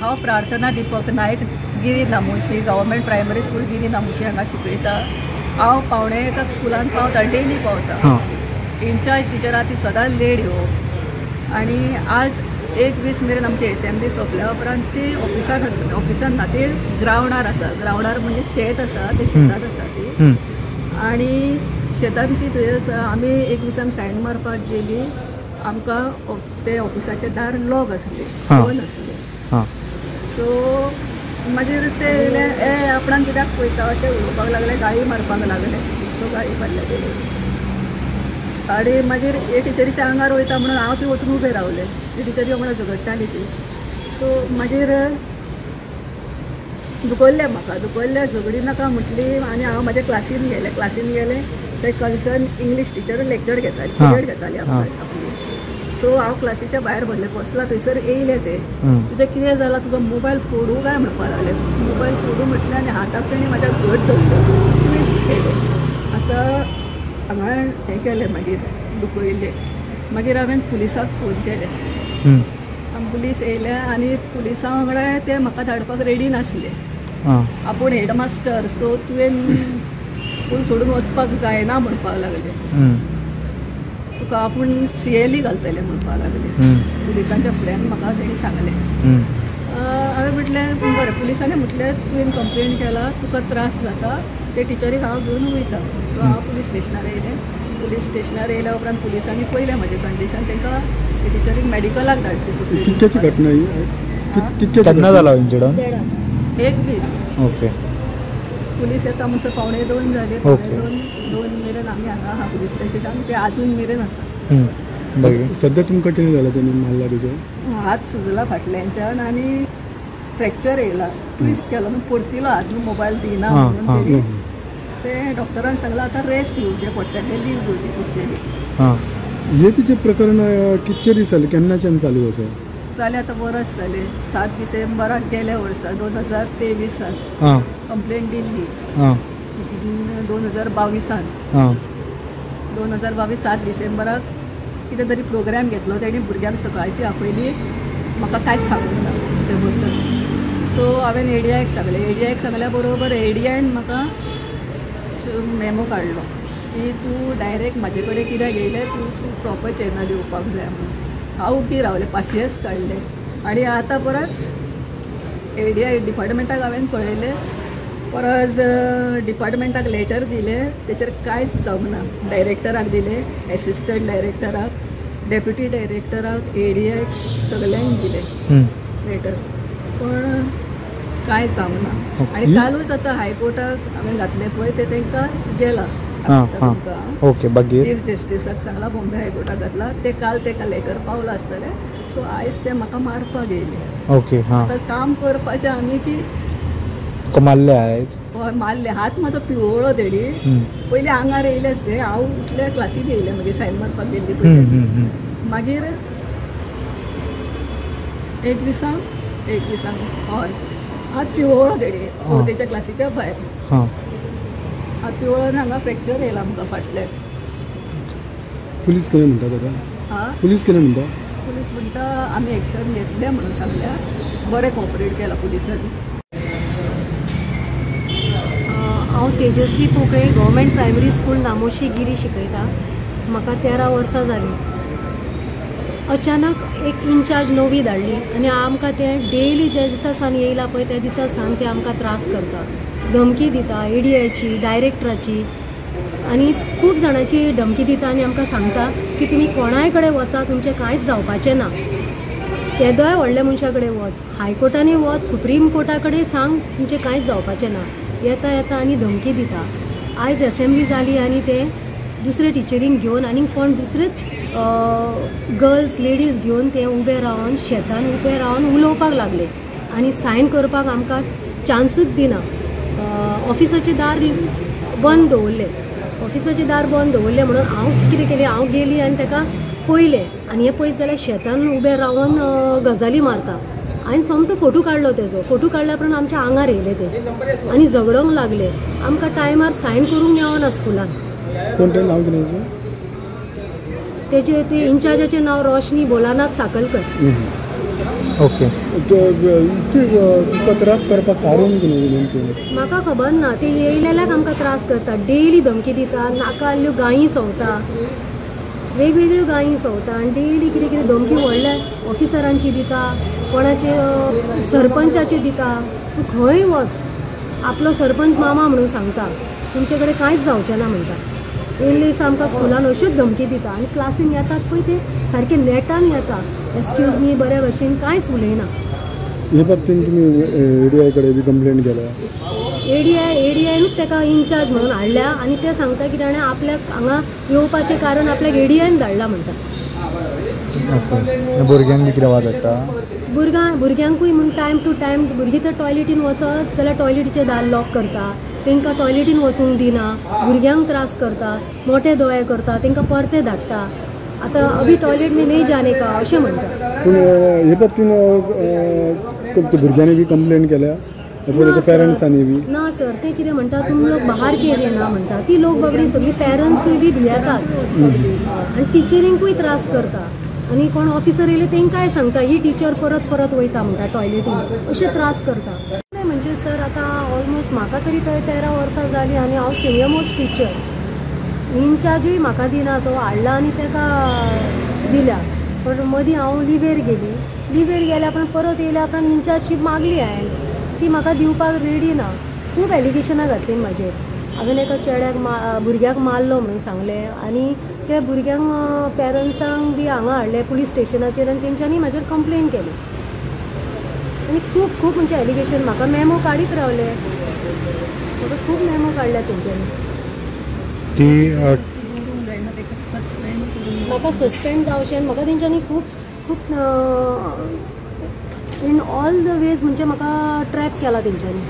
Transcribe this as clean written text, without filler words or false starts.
हांव प्रार्थना दीपक नायक गिरी नामोशी government primary school गिरी नामोशी हांगा शिकयता। हांव पावणे एकाक स्कुलान पावता, डेली पावता। इन्चार्ज टिचर आहा ती सदांच लेट येवप आनी आज एक दीस मेरेन आमची एसेंब्ली सोंपल्या उपरांत ती ऑफिसान ना, ती ग्रावंडार आसा। ग्रावंडार म्हणजे शेत आसा, ते शेतांत आसा ती आनी शेतान ती थंय आसा। आमी एक दिसान सायन मारपाक गेली, आमकां ते ऑफिसाचें दार लॉक आसलें, बंद आसलें। सो मागीर ते येयले, आपणाक कित्याक पळयता अशें उलोवपाक लागले, गाळी मारपाक लागले। सो गाळी मारल्या तेणी आनी मागीर हे टिचरीच्या आंगार वयता म्हणून हांव ती वचून उबें रावलें। ती टिचरी वांगडा झगडटाली ती। सो मागीर धुकल्लें म्हाका, धुकल्लें, झगडी नाका म्हटली आनी हांव म्हाज्या क्लासीन गेलें। ते कन्सर्न इंग्लीश टिचर लेक्चर घेताली, पिरियड घेताली आपली। सो हांव क्लासीच्या भायर भरलें, बसला थंयसर येयले ते, तुजें कितें जालां, तुजो मोबायल फोडू काय म्हणपाक लागले। मोबायल फोडू म्हटलें आनी हाताक तेणी म्हाज्या घट धरलो, ट्विस्ट केलें। आतां हांगा हें केलें, मागीर दुखयलें। मागीर हांवें पुलिसाक फोन केलें। पुलीस येयले आनी पुलिसां वांगडा ते म्हाका धाडपाक रेडी नासले। आपूण हेडमास्टर, सो तुवें स्कूल सोडून वचपाक जायना म्हणपाक लागले। तुका आपूण CLE घालतले म्हणपाक लागले। पुलिसांच्या फुड्यान म्हाका तेणी सांगलें। हांवें म्हटलें बरें, पुलिसांनी म्हटलें तुवें कंप्लेंट केला, तुका त्रास जाता, ते टिचरीक हांव घेवन वयता। सो हांव पुलीस स्टेशनार येयलें। पुलीस स्टेशनार येयल्या उपरांत पुलिसांनी पळयलें म्हाजें कंडिशन, तांकां ते टिचरीक मेडिकलाक धाडचें। कितक्याची घटना ही? केन्ना जाला इन्सिडंट? एक दीस। ओके। पुलीस येता म्हणसर 1:15 जाले। 2 मेरेन आमी हांगा आहा पुलीस स्टेशनान, ते आजून मेरेन आसा। सध्या तुमकां कितें जालां? तेणी मारला तेजे हात सुजला फाटल्याच्यान आनी फ्रॅक्चर येयला, ट्विस्ट केलो, परतिलो हात, मोबायल दिना म्हणून तेणी ते डॉक्टरान सांगलां आतां रेस्ट घेवचें पडटलें, लीव घेवची पडटली। हे तिचें प्रकरण कितके दीस जाले, केन्नाच्यान चालू आसा? जाले आतां वर्स जाले। 7 डिसेंबराक गेल्या वर्सा 2023 कंप्लेंट दिल्ली। 2022 7 डिसेंबराक कितें तरी प्रोग्राम घेतलो तेणी, भुरग्यांक सकाळची आपयली, म्हाका कांयच सांगूंक ना तेचे बद्दल। सो हांवें ADIक सांगलें। ADIक सांगल्या बरोबर ADIन म्हाका मेमो काडलो की तूं डायरेक्ट म्हाजे कडेन कित्याक येयलें, तूं प्रॉपर चॅनल दिवपाक जाय म्हणून। हांव उबी रावलें, पासियेंस काडलें आनी आतां परत ADI डिपार्टमेंटाक हांवें कळयलें, परत डिपार्टमेंटाक लेटर दिलें, तेचेर कांयच जावंक ना। डायरेक्टराक दिलें, एसिस्टंट डायरेक्टराक, डेप्युटी डायरेक्टराक, ADIक सगल्यांक दिलें लेटर, पण कांयच जावंक ना। आनी कालूच आतां हायकोर्टाक हांवें घातलें पळय, ते तांकां गेला। ओके, बाकी चीफ जस्टिसाक सांगला, बॉम्बे हायकोर्टाक घातला, ते काल ताका लेटर पावला आसतलें। सो आयज ते म्हाका मारपाक येयले। ओके। आतां काम करपाचें आमी की मारले आयज? हय मारले। हात म्हाजो पिवळो तेणी, पयलीं आंगार येयलेच ते, हांव उठले क्लासीक येयलें, मागीर सायन मारपाक गेल्ली पळय। मागीर एक दिसांक हय हात पिवळो तेणी, चवथेच्या क्लासीच्या भायर हात पिवळो आनी हांगा फ्रॅक्चर येयला आमकां फाटल्यान। पुलीस कितें म्हणटा ताका? पुलीस कितें म्हणटा? पुलीस म्हणटा आमी एक्शन घेतलें म्हणून सांगल्या, बरें कोऑपरेट केला पुलिसांनी। हांव तेजस्वी पोकळे गव्हर्मेंट प्रायमरी स्कूल नामोशी गिरी शिकयता। म्हाका 13 वर्सां जालीं। अचानक एक इन्चार्ज नवी धाडली आनी आमकां ते डेली ज्या दिसा सावन येयला पळय त्या दिसा सावन ते आमकां त्रास करता, धमकी दिता, ADIची, डायरेक्टराची आनी खूब जाणांची धमकी दिता आनी आमकां सांगता की तुमी कोणाय कडेन वचा, तुमचें कांयच जावपाचें ना। केदोय व्हडल्या मनशा कडेन वच, हायकोर्टांनी वच, सुप्रीम कोर्टा कडेन सांग, तुमचें कांयच जावपाचें ना। येता आनी धमकी दिता। आयज असेंब्ली जाली आनी ते दुसरे टिचरींक घेवन आनी कोण दुसरे गर्ल्स लेडीज घेवन ते उबे रावन शेतान उबे रावन उलोवपाक लागले आनी सायन करपाक आमकां चान्सूच दिना। ऑफिसाचें दार बंद दवरलें म्हणून हांव कितें केलें, हांव गेली आनी ताका पळयलें आनी हें पळयत जाल्यार शेतान उबे रावन गजाली मारता। हांवें सोमतो फोटो काडलो तेजो, फोटो काडल्या उपरांत आमच्या आंगार येयले ते आनी झगडोंक लागले। आमकां टायमार सायन करूंक मेळना स्कुलान। कोणतें नांव कितें? तेजे ते इन्चार्जाचें नांव रोशनी भोलानाथ साकलकर। ओके. तुका त्रास करपाक कारण कितें नेमकें? म्हाका खबर ना, ते येयलेल्याक आमकां त्रास करता, डेली धमकी दिता, नाकाल्ल्यो गायी सवता, वेगवेगळ्यो गायी सवता आनी डेली कितें कितें धमकी व्हडल्या ऑफिसरांची दिता, कोणाचे सरपंचाची दिता. तूं खंय वच, आपलो सरपंच मामा म्हणून सांगता, तुमचे कडेन कांयच जावचें ना म्हणटा. येयल्ले दिसा आमकां स्कुलान अश्योच धमकी दिता आनी क्लासीन येतात पळय ते सारके नेटान येता, एक्सक्यूज मी बऱ्या भशेन कांयच उलयना. हे बाबतींत तुमी ADI कडेन बी कंप्लेंट केल्या? एडीआयनूच ताका इन्चार्ज म्हणून हाडल्या आनी ते सांगता की ताणें आपल्याक हांगा येवपाचें कारण आपल्याक एडीआयन धाडला म्हणटा. ओके. भुरग्यांक बी कितें वाज हाडटा? भुरग्यांकूय म्हूण टायम टू टायम भुरगीं तर टॉयलेटीन वचत जाल्यार टॉयलेटीचे दार लॉक करता, तांकां टॉयलेटीन वचूंक दिना, भुरग्यांक त्रास करता, मोठे दोळे करता, तांकां परते धाडटा. आतां अभी टॉयलेट में नहीं जाने का अशें म्हणटा. पूण हे बाबतींत भुरग्यांनी बी कंप्लेंट केल्या अथवा त्याच्या पेरंट्सांनी बी? ना सर, ते कितें म्हणटा, तुम लोग बाहर केले ना म्हणटा. ती लोक बाबडी सगळी पेरंट्सूय बी भियेतात आनी टिचरींकूय त्रास करता. आनी कोण ऑफिसर येयले तांकांय सांगता ही टीचर परत परत वयता म्हणटा टॉयलेटीन, अशे त्रास करता. म्हणजे सर आतां ऑलमोस्ट म्हाका तरी 13 वर्सां जालीं आनी हांव सिनियर मोस्ट टीचर. इन्चार्जूय म्हाका दिना, तो हाडला आनी ताका दिल्या. पण मदीं हांव लिवेर गेल्या पण परत येयल्या उपरांत इन्चार्जशीप मागली हांवें, ती म्हाका दिवपाक रेडी ना. खूब एलिगेशनां घातलीं म्हाजेर. हांवें एका चेड्याक भुरग्याक मारलो म्हणून सांगलें आनी त्या भुरग्यांक पेरंट्सांक बी हांगा हाडले पुलीस स्टेशनाचेर आनी तेंच्यांनी म्हाजेर कंप्लेन केली. आनी खूब म्हणजे एलिगेशन म्हाका मेमो काडीत रावले, म्हाका खूब मेमो काडल्या तेंच्यांनी. म्हाका सस्पेंड जावचें आनी म्हाका तेंच्यांनी खूब इन ऑल द वेज म्हणजे म्हाका ट्रॅप केला तेंच्यांनी.